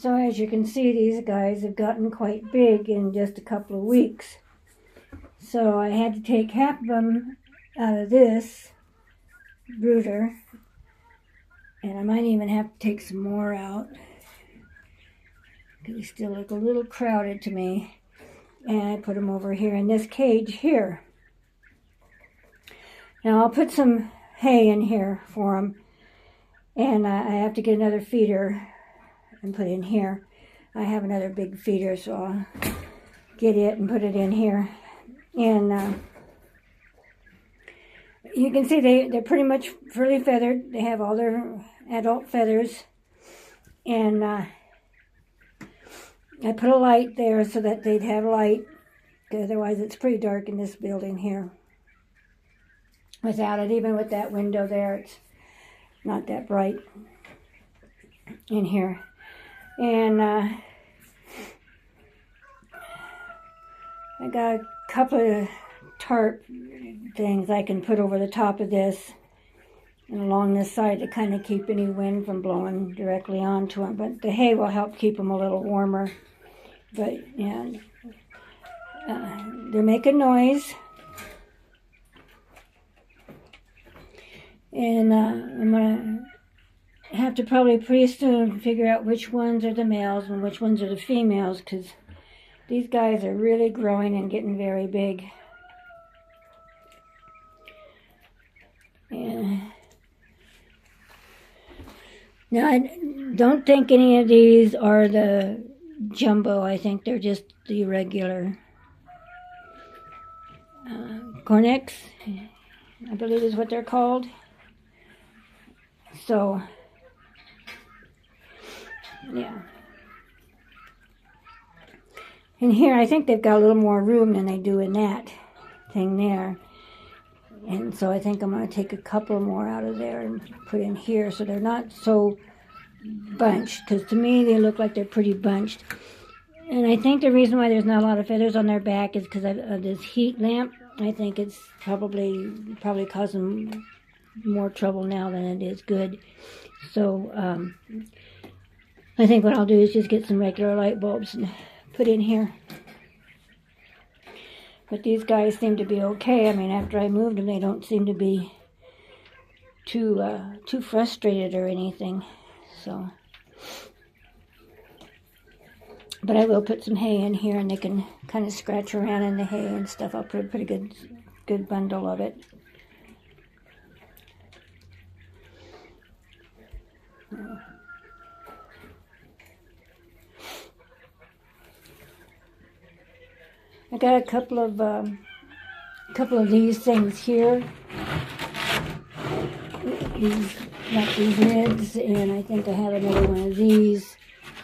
So as you can see, these guys have gotten quite big in just a couple of weeks. So I had to take half of them out of this brooder, and I might even have to take some more out because they still look a little crowded to me. And I put them over here in this cage here. Now I'll put some hay in here for them, and I have to get another feeder and put in here. I have another big feeder, so I'll get it and put it in here. And you can see they're pretty much fully feathered. They have all their adult feathers. And I put a light there so that they'd have light, because otherwise it's pretty dark in this building here. Without it, even with that window there, it's not that bright in here. And I got a couple of tarp things I can put over the top of this and along this side to kind of keep any wind from blowing directly onto them. But the hay will help keep them a little warmer. But yeah, they're making noise. And I'm going to have to probably pretty soon figure out which ones are the males and which ones are the females, because these guys are really growing and getting very big. And now, I don't think any of these are the jumbo. I think they're just the regular cornix, I believe is what they're called. So, yeah. And here, I think they've got a little more room than they do in that thing there. And so I think I'm going to take a couple more out of there and put in here so they're not so bunched. Because to me, they look like they're pretty bunched. And I think the reason why there's not a lot of feathers on their back is because of this heat lamp. I think it's probably causing more trouble now than it is good. So I think what I'll do is just get some regular light bulbs and put in here. But these guys seem to be okay. I mean, after I moved them, they don't seem to be too frustrated or anything. So, but I will put some hay in here, and they can kind of scratch around in the hay and stuff. I'll put a pretty good bundle of it. I got a couple of these things here. These lids, and I think I have another one of these.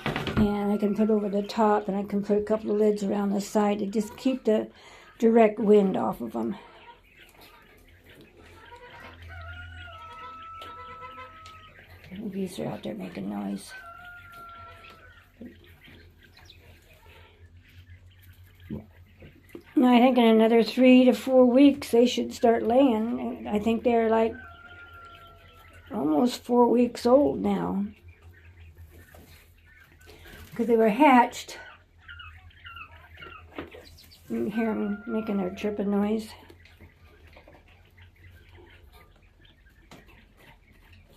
And I can put over the top, and I can put a couple of lids around the side to just keep the direct wind off of them. These are out there making noise. Now, I think in another 3 to 4 weeks, they should start laying. I think they're like almost 4 weeks old now. Because they were hatched. You can hear them making their chirping noise.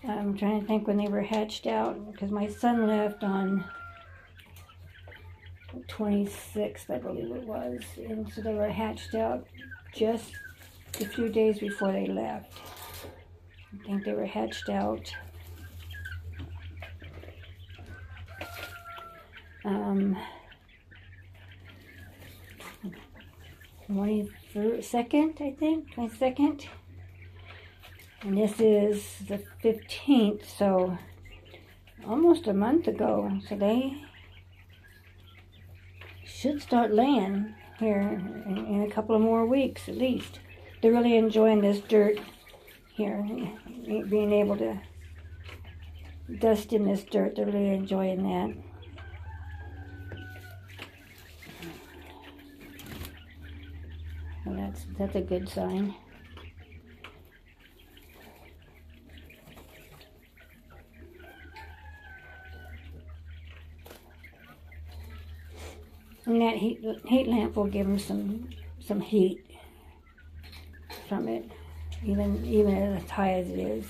I'm trying to think when they were hatched out, because my son left on 26th, I believe it was, and so they were hatched out just a few days before they left. I think they were hatched out 22nd, I think, 22nd. And this is the 15th, so almost a month ago. So they should start laying here in a couple of more weeks at least. They're really enjoying this dirt here, being able to dust in this dirt. They're really enjoying that. Well, that's a good sign. And that heat lamp will give them some heat from it. Even as high as it is,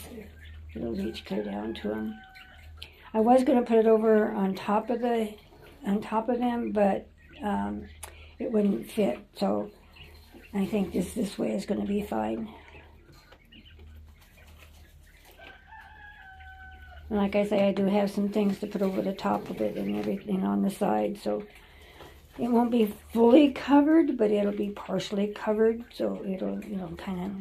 it'll reach clear down to them. I was going to put it over on top of them, but it wouldn't fit. So I think this way is going to be fine. And like I say, I do have some things to put over the top of it and everything on the side, so it won't be fully covered, but it'll be partially covered, so it'll kind of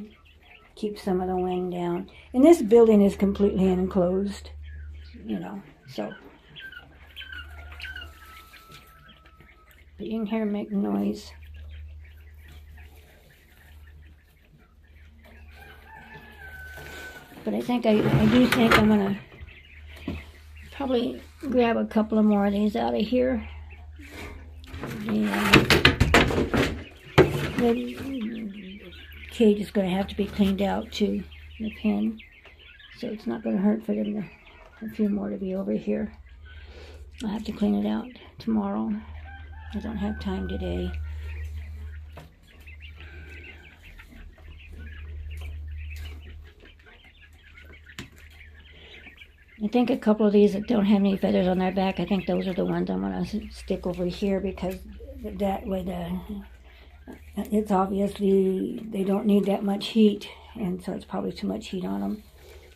keep some of the wind down. And this building is completely enclosed, so. But you can hear them make noise. But I do think I'm going to probably grab a couple of more of these out of here. The cage is going to have to be cleaned out too, the pen. So it's not going to hurt for them a few more to be over here. I'll have to clean it out tomorrow. I don't have time today. I think a couple of these that don't have any feathers on their back, I think those are the ones I'm going to stick over here, because that would, it's obviously, they don't need that much heat, and so it's probably too much heat on them.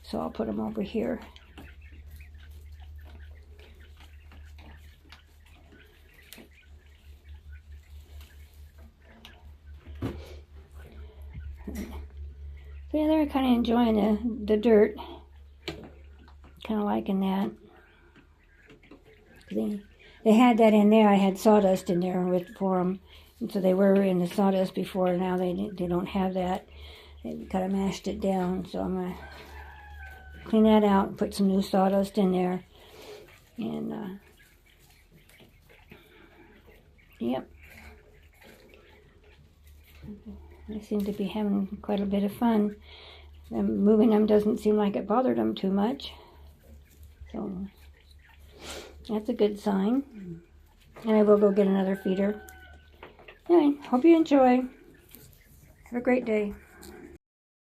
So I'll put them over here. So yeah, they're kind of enjoying the dirt. Kind of liking that. They had that in there. I had sawdust in there for them, and so they were in the sawdust before. Now they don't have that. They kind of mashed it down. So I'm gonna clean that out and put some new sawdust in there. And yep, I seem to be having quite a bit of fun. And moving them doesn't seem like it bothered them too much. So that's a good sign. And I will go get another feeder. Anyway, hope you enjoy. Have a great day.